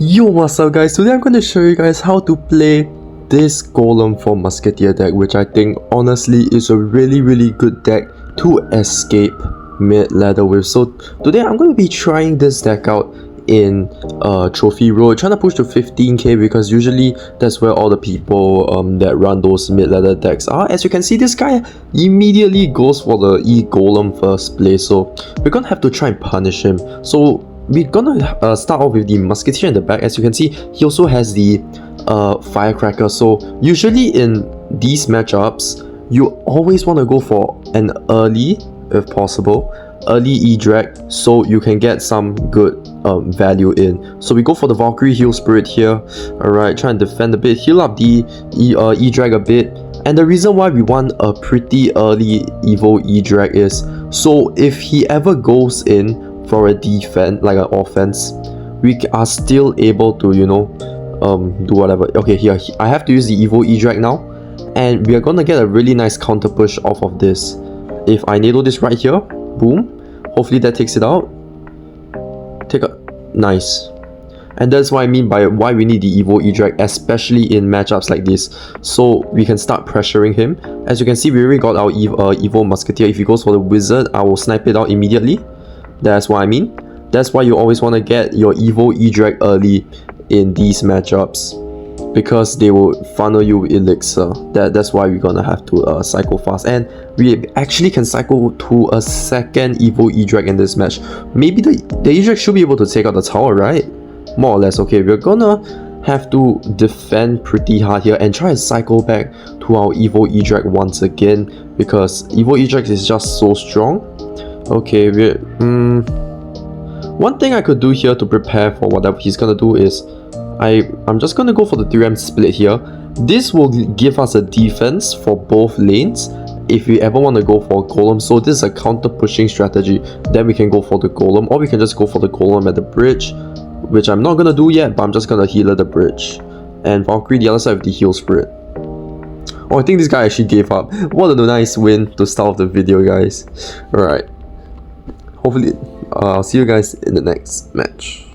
Yo, what's up guys? Today I'm going to show you guys how to play this Golem for Musketeer deck, which I think honestly is a really good deck to escape Midladder with. So today I'm going to be trying this deck out in Trophy Road, trying to push to 15k because usually that's where all the people that run those Midladder decks are. As you can see, this guy immediately goes for the E-Golem first place, so we're gonna have to try and punish him. So we're gonna start off with the Musketeer in the back. As you can see, he also has the Firecracker. So usually in these matchups, you always want to go for an early, if possible, early E-Drag, so you can get some good value in. So we go for the Valkyrie Heal Spirit here. Alright, try and defend a bit, heal up the E-Drag a bit. And the reason why we want a pretty early Evo E-Drag is so if he ever goes in for a defense, like an offense, we are still able to, you know, do whatever. Okay, here I have to use the Evo E-Drag now, and we are gonna get a really nice counter push off of this. If I nail this right here, boom, hopefully that takes it out. Nice. And that's what I mean by why we need the Evo E-Drag, especially in matchups like this, so we can start pressuring him. As you can see, we already got our Evo Musketeer. If he goes for the Wizard, I will snipe it out immediately. That's what I mean. That's why you always want to get your Evo E-Drag early in these matchups, because they will funnel you Elixir. That's why we're gonna have to cycle fast, and we actually can cycle to a second Evo E-Drag in this match. Maybe the E-Drag should be able to take out the tower, right? More or less. Okay, we're gonna have to defend pretty hard here and try and cycle back to our Evo E-Drag once again, because Evo E-Drag is just so strong. Okay, one thing I could do here to prepare for whatever he's gonna do is I'm just gonna go for the 3M split here. This will give us a defense for both lanes if we ever want to go for a Golem. So this is a counter pushing strategy. Then we can go for the Golem, or we can just go for the Golem at the bridge, which I'm not gonna do yet, but I'm just gonna heal at the bridge. And Valkyrie the other side with the heal spirit. Oh, I think this guy actually gave up. What a nice win to start off the video, guys. Alright. Hopefully, I'll see you guys in the next match.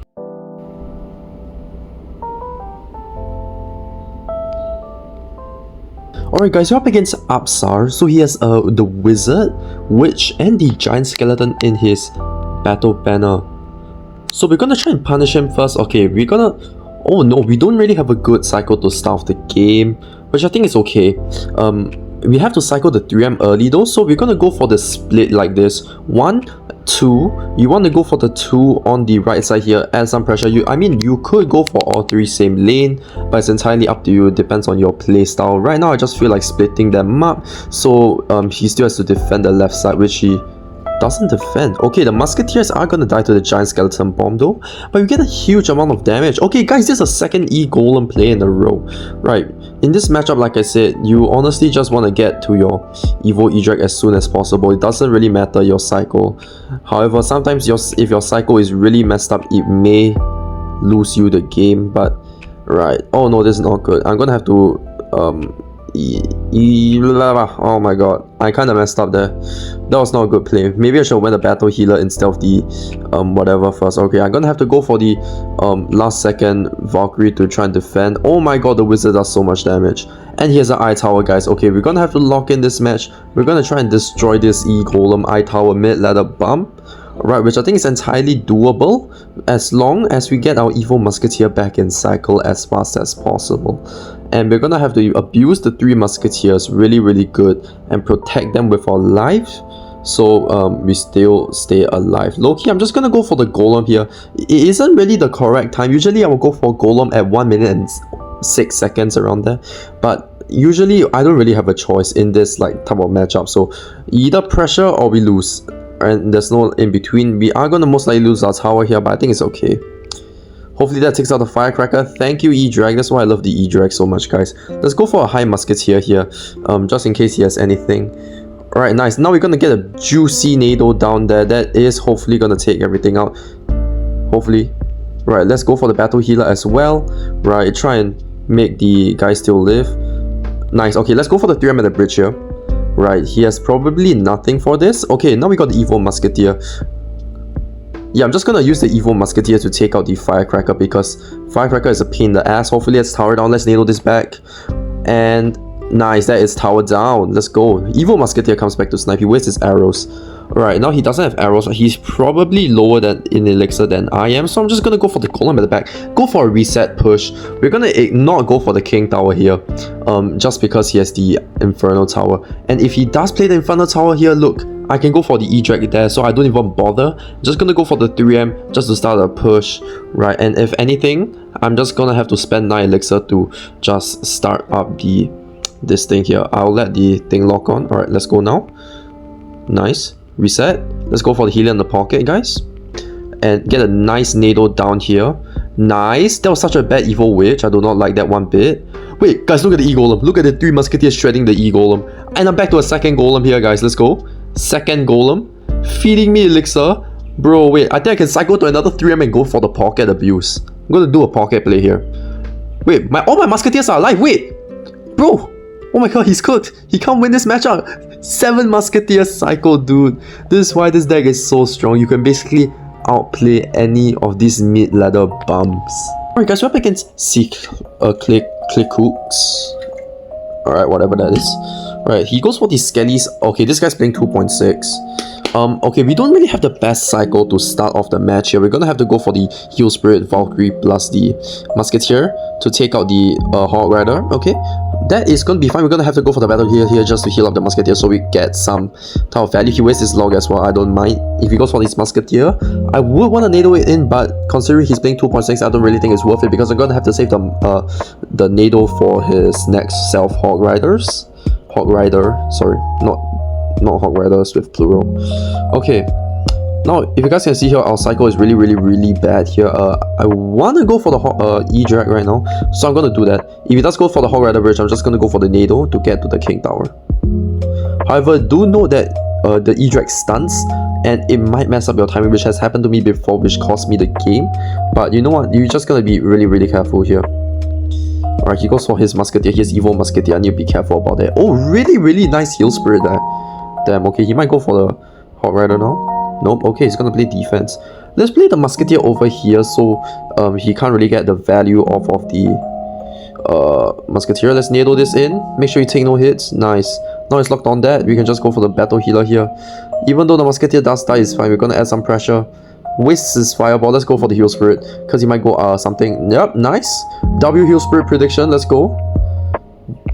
Alright guys, we're up against Apsar. So he has the Wizard, Witch, and the Giant Skeleton in his battle banner. So we're gonna try and punish him first. Okay, we're gonna... Oh no, we don't really have a good cycle to start off the game, which I think is okay. We have to cycle the 3M early though, so we're gonna go for the split like this. 1, 2, you want to go for the 2 on the right side here, add some pressure. I mean, you could go for all 3 same lane, but it's entirely up to you. It depends on your playstyle. Right now, I just feel like splitting them up, so he still has to defend the left side, which he doesn't defend. Okay, the Musketeers are gonna die to the Giant Skeleton Bomb though, but we get a huge amount of damage. Okay guys, this is a second E-Golem play in a row. Right, in this matchup, like I said, you honestly just want to get to your Evo E-Drag as soon as possible. It doesn't really matter your cycle. However, sometimes if your cycle is really messed up, it may lose you the game. But right, oh no, this is not good. I'm gonna have to oh my god, I kind of messed up there. That was not a good play. Maybe I should have went the battle healer instead of the whatever first. Okay, I'm gonna have to go for the last second Valkyrie to try and defend. Oh my god, the Wizard does so much damage. And here's an Eye Tower, guys. Okay, we're gonna have to lock in this match. We're gonna try and destroy this E-Golem Eye Tower mid-ladder bump. Right, which I think is entirely doable as long as we get our Evo Musketeer back in cycle as fast as possible. And we're gonna have to abuse the 3 Musketeers really good and protect them with our life, so we still stay alive. Low-key, I'm just gonna go for the Golem here. It isn't really the correct time. Usually I will go for Golem at 1 minute and 6 seconds around there, but usually I don't really have a choice in this like type of matchup. So either pressure or we lose, and there's no in between. We are gonna most likely lose our tower here, but I think it's okay. Hopefully that takes out the Firecracker. Thank you, E-Drag. That's why I love the E-Drag so much, guys. Let's go for a high Musketeer here, just in case he has anything. Alright, nice. Now we're gonna get a juicy Nado down there. That is hopefully gonna take everything out. Hopefully. Right, let's go for the battle healer as well. Right, try and make the guy still live. Nice. Okay, let's go for the 3M at the bridge here. Right, he has probably nothing for this. Okay, now we got the Evo Musketeer. yeah, I'm just gonna use the Evil Musketeer to take out the Firecracker because Firecracker is a pain in the ass. Hopefully it's tower down. Let's nail this back. And nice, that is tower down. Let's go. Evil Musketeer comes back to snipe. He wastes his arrows. Alright, now he doesn't have arrows. He's probably lower than in elixir than I am. So I'm just gonna go for the Golem at the back. Go for a reset push. We're gonna not go for the King Tower here. Just because he has the Inferno Tower. And if he does play the Inferno Tower here, look, I can go for the E-Drag there, so I don't even bother. Just gonna go for the 3M just to start a push, right? And if anything, I'm just gonna have to spend 9 elixir to just start up this thing here. I'll let the thing lock on. Alright, let's go now. Nice. Reset. Let's go for the healer in the pocket, guys. And get a nice Nado down here. Nice. That was such a bad Evil Witch. I do not like that one bit. Wait, guys, look at the E-Golem. Look at the 3 Musketeers shredding the E-Golem. And I'm back to a second Golem here, guys. Let's go. Second Golem. Feeding me elixir. Bro, wait. I think I can cycle to another 3M and go for the pocket abuse. I'm gonna do a pocket play here. Wait, all my Musketeers are alive. Wait. Bro. Oh my god, he's cooked. He can't win this matchup. 7 Musketeers cycle, dude. This is why this deck is so strong. You can basically outplay any of these mid-ladder bumps. Alright guys, we're up against Click Hooks. Alright, whatever that is. Alright, he goes for the Skellies. Okay, this guy's playing 2.6. Okay, we don't really have the best cycle to start off the match here. We're gonna have to go for the Heal Spirit Valkyrie plus the Musketeer to take out the Hog Rider. Okay, that is gonna be fine. We're gonna have to go for the battle here just to heal up the Musketeer so we get some type of value. He wastes his log as well, I don't mind. If he goes for this Musketeer, I would want to Nado it in, but considering he's playing 2.6, I don't really think it's worth it because I'm gonna have to save the Nado for his next self Hog Riders. Hog Rider, sorry, not Hog Riders with plural. Okay, now if you guys can see here, our cycle is really bad here. I want to go for the E-Drag right now, so I'm gonna do that. If he does go for the Hog Rider bridge, I'm just gonna go for the Nado to get to the King Tower. However, do note that the E-Drag stunts and it might mess up your timing, which has happened to me before, which cost me the game. But you know what, you're just gonna be really careful here. Alright, he goes for his Musketeer, his Evil Musketeer. I need to be careful about that. Oh, really nice Heal Spirit there. Damn, okay, he might go for the Hog Rider now. Nope, okay, he's gonna play defense. Let's play the Musketeer over here so he can't really get the value off of the Musketeer. Let's Nado this in. Make sure you take no hits. Nice. Now it's locked on that. We can just go for the Battle Healer here. Even though the Musketeer does die, it's fine. We're gonna add some pressure. Wastes his Fireball. Let's go for the Heal Spirit because he might go something. Yep, nice. W Heal Spirit prediction. Let's go.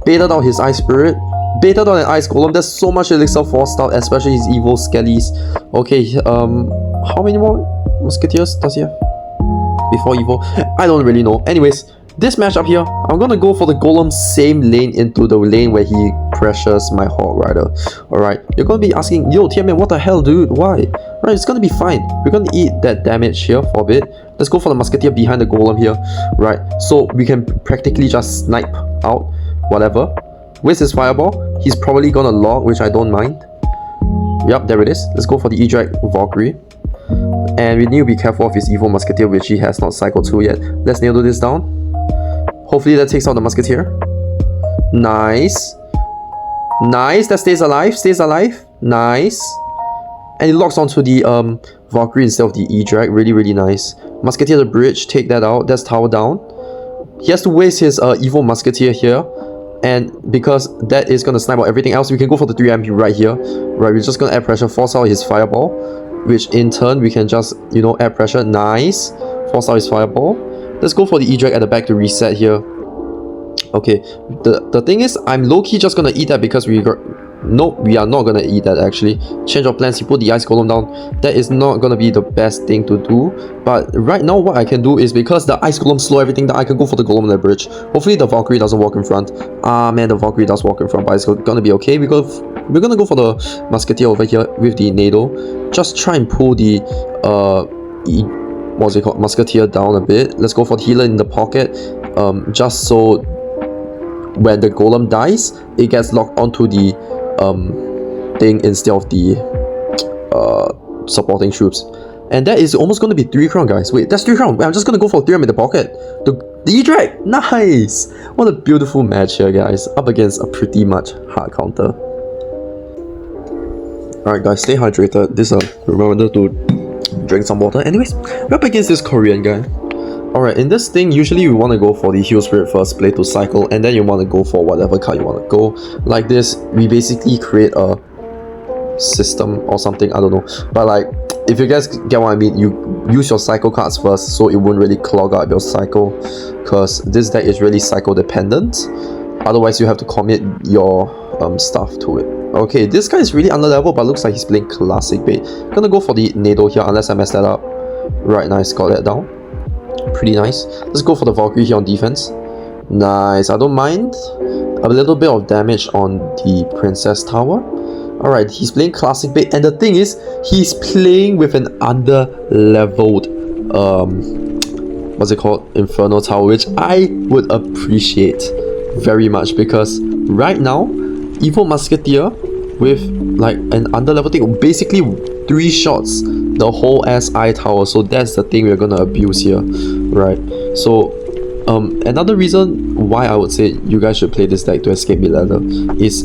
Baited out his Ice Spirit. Baited out an Ice Golem. There's so much elixir forced out, especially his Evil Skellies. Okay, how many more Musketeers does he have before Evil? I don't really know. Anyways, this matchup here, I'm gonna go for the Golem same lane into the lane where he pressures my Hog Rider. Alright, you're gonna be asking, yo TMM, what the hell dude, why? Alright, it's gonna be fine. We're gonna eat that damage here for a bit. Let's go for the Musketeer behind the Golem here. Right, so we can practically just snipe out whatever. With his Fireball, he's probably gonna log, which I don't mind. Yep, there it is. Let's go for the E-Drag Valkyrie. And we need to be careful of his Evil Musketeer, which he has not cycled to yet. Let's nail this down. Hopefully that takes out the Musketeer. Nice. Nice, that stays alive. Nice. And it locks onto the Valkyrie instead of the E-Drag. Really nice. Musketeer the bridge, take that out. That's tower down. He has to waste his Evil Musketeer here. And because that is going to snipe out everything else, we can go for the 3MP right here. Right, we're just going to add pressure, force out his Fireball. Which in turn, we can just, you know, add pressure. Nice. Force out his Fireball. Let's go for the E-Drag at the back to reset here. Okay, the thing is, I'm low-key just gonna eat that because we got... Nope, we are not gonna eat that actually. Change of plans, he put the Ice Golem down. That is not gonna be the best thing to do. But right now what I can do is, because the Ice Golem slow everything down, I can go for the Golem on the bridge. Hopefully the Valkyrie doesn't walk in front. Ah man, the Valkyrie does walk in front, but it's gonna be okay. We're gonna go for the Musketeer over here with the Nado. Just try and pull the what's it called, Musketeer down a bit. Let's go for the healer in the pocket. Just so when the Golem dies, it gets locked onto the thing instead of the supporting troops. And that is almost going to be 3 crown, guys. Wait, that's 3 crown. I'm just going to go for 3 in the pocket. The E-Drag! Nice! What a beautiful match here, guys. Up against a pretty much hard counter. Alright, guys, stay hydrated. This is a reminder to drink some water. Anyways, we're up against this Korean guy. Alright, in this thing, usually we want to go for the Heal Spirit first, play to cycle, and then you want to go for whatever card you want to go. Like this, we basically create a system or something, I don't know. But like, if you guys get what I mean, you use your cycle cards first so it won't really clog up your cycle, because this deck is really cycle dependent. Otherwise, you have to commit your stuff to it. Okay, this guy is really under level, but looks like he's playing classic bait. Gonna go for the Nado here, unless I mess that up. Right, nice, got that down. Pretty nice. Let's go for the Valkyrie here on defense. Nice, I don't mind. A little bit of damage on the Princess Tower. Alright, he's playing classic bait, and the thing is, he's playing with an under-leveled, what's it called? Inferno Tower, which I would appreciate very much, because right now, Evil Musketeer with like an under-level thing, basically 3 shots the whole SI tower, so that's the thing we're gonna abuse here, right? So another reason why I would say you guys should play this deck to escape Midladder is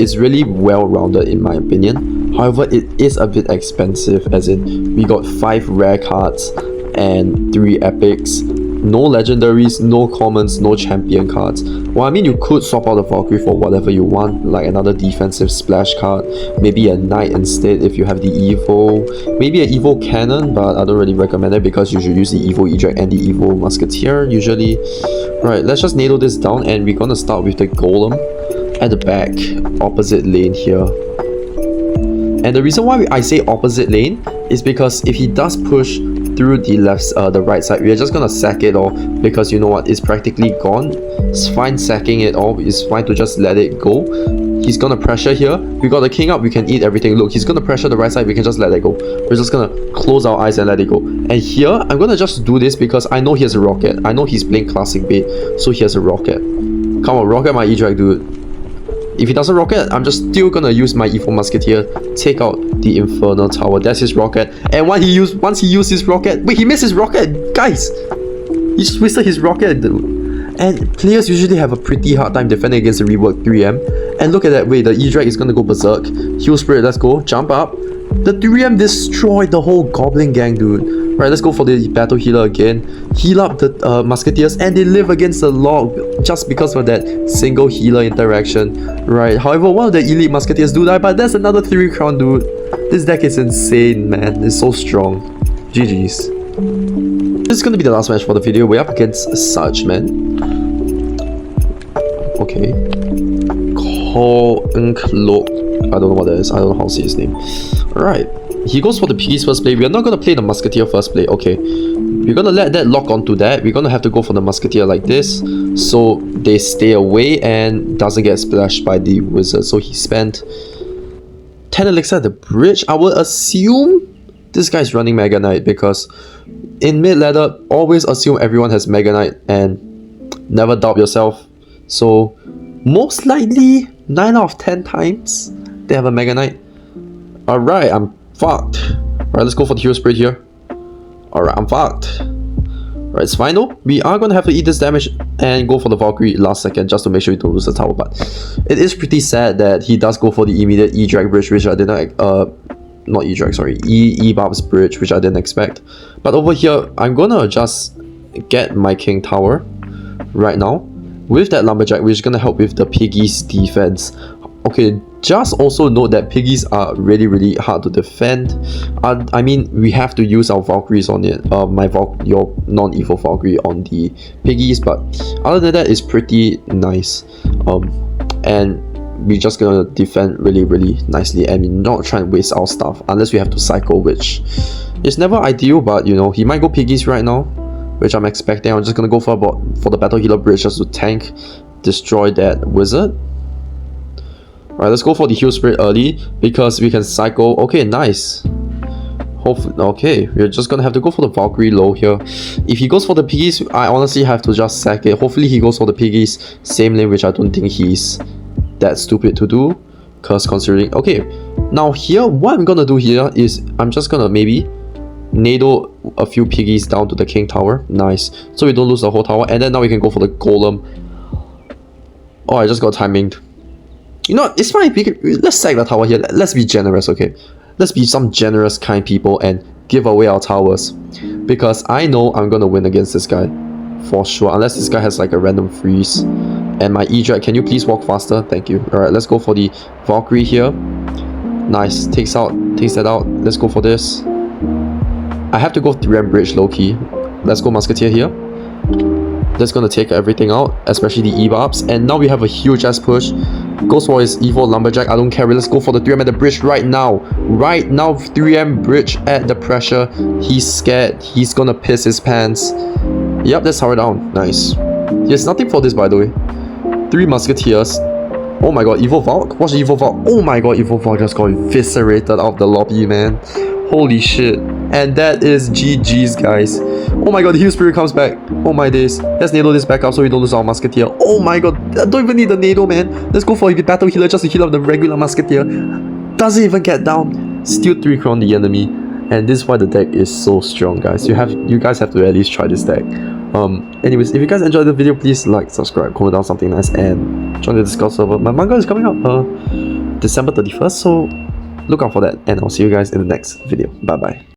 it's really well-rounded in my opinion. However, it is a bit expensive, as in we got 5 rare cards and 3 epics, no legendaries, no commons, no champion cards. Well, I mean, you could swap out the Valkyrie for whatever you want, like another defensive splash card, maybe a knight instead if you have the evil, maybe an evil cannon, but I don't really recommend it because you should use the evil Eject and the evil Musketeer usually. Right, let's just nail this down, and we're gonna start with the Golem at the back, opposite lane here. And the reason why I say opposite lane is because if he does push through the right side, we're just gonna sack it all, because you know what, it's practically gone. It's fine sacking it all, it's fine to just let it go. He's gonna pressure here, we got the king up, we can eat everything. Look, he's gonna pressure the right side, we can just let it go. We're just gonna close our eyes and let it go. And here, I'm gonna just do this because I know he has a rocket. I know he's playing classic bait, so he has a rocket. Come on, rocket my E-Drag, dude. If he doesn't rocket, I'm just still gonna use my Evil Musketeer, take out the Infernal Tower. That's his rocket. And once he used his rocket, wait, he missed his rocket, guys. He just wasted his rocket, dude. And players usually have a pretty hard time defending against the rework 3M. And look at that, wait, the E-Drag is gonna go berserk. Heal Spirit, let's go, jump up. The 3M destroyed the whole Goblin gang, dude. Right, let's go for the Battle Healer again. Heal up the Musketeers, and they live against the log just because of that single healer interaction. Right, however, one of the Elite Musketeers do die, but that's another 3 crown, dude. This deck is insane, man. It's so strong. GG's. This is gonna be the last match for the video. We're up against Sarge, man. Okay. I don't know what that is. I don't know how to say his name. Alright. He goes for the piggies first play. We are not going to play the Musketeer first play. Okay. We're going to let that lock onto that. We're going to have to go for the Musketeer like this, so they stay away and doesn't get splashed by the wizard. So he spent 10 elixir at the bridge. I would assume this guy's running Mega Knight, because in Midladder, always assume everyone has Mega Knight and never doubt yourself. So most likely 9 out of 10 times they have a Mega Knight. Alright, I'm fucked. Alright, let's go for the Hero Spirit here. Alright, I'm fucked. Alright, it's fine though. We are gonna have to eat this damage and go for the Valkyrie last second just to make sure we don't lose the tower. But it is pretty sad that he does go for the immediate E-Drag bridge, which I didn't not E-Drag, sorry, E-Barb's bridge, which I didn't expect. But over here, I'm gonna just get my King Tower right now with that Lumberjack, which is gonna help with the Piggy's defense. Okay, just also note that Piggies are really hard to defend. I mean, we have to use our Valkyries on it. Your non-evil Valkyrie on the Piggies, but other than that, it's pretty nice. And we're just gonna defend really nicely, and we're not trying to waste our stuff unless we have to cycle, which is never ideal. But you know, he might go Piggies right now, which I'm expecting. I'm just gonna go for the Battle Healer bridge just to tank, destroy that wizard. Alright, let's go for the Heal Spirit early because we can cycle. Okay, nice. Hopefully, okay, we're just gonna have to go for the Valkyrie low here. If he goes for the Piggies, I honestly have to just sack it. Hopefully he goes for the Piggies, same lane, which I don't think he's that stupid to do, because considering. Okay, now here, what I'm gonna do here is I'm just gonna maybe Nado a few Piggies down to the King Tower. Nice, so we don't lose the whole tower. And then now we can go for the Golem. Oh, I just got timinged. You know, it's fine. Let's sack the tower here. Let's be generous, okay? Let's be some generous, kind people and give away our towers. Because I know I'm gonna win against this guy. For sure. Unless this guy has like a random freeze. And my E-Jet, can you please walk faster? Thank you. Alright, let's go for the Valkyrie here. Nice. Takes that out. Let's go for this. I have to go 3M bridge low-key. Let's go Musketeer here. That's gonna take everything out, especially the E-Barbs. And now we have a huge ass push. Goes for his evil lumberjack. I don't care. Let's go for the 3M at the bridge right now. Right now, 3M bridge at the pressure. He's scared. He's gonna piss his pants. Yep, let's tower down. Nice. He has nothing for this, by the way. 3 Musketeers. Oh my god, Evil Valk? What's the Evil Valk? Oh my god, Evil Valk just got eviscerated out of the lobby, man. Holy shit. And that is GG's, guys. Oh my god, the Heal Spirit comes back. Oh my days. Let's Nado this back up so we don't lose our Musketeer. Oh my god, I don't even need the Nado, man. Let's go for a Battle Healer just to heal up the regular Musketeer. Doesn't even get down. Still 3 crown the enemy. And this is why the deck is so strong, guys. You guys have to at least try this deck. Anyways, if you guys enjoyed the video, please like, subscribe, comment down something nice, and join the Discord server. My manga is coming up December 31st, so look out for that, and I'll see you guys in the next video. Bye bye.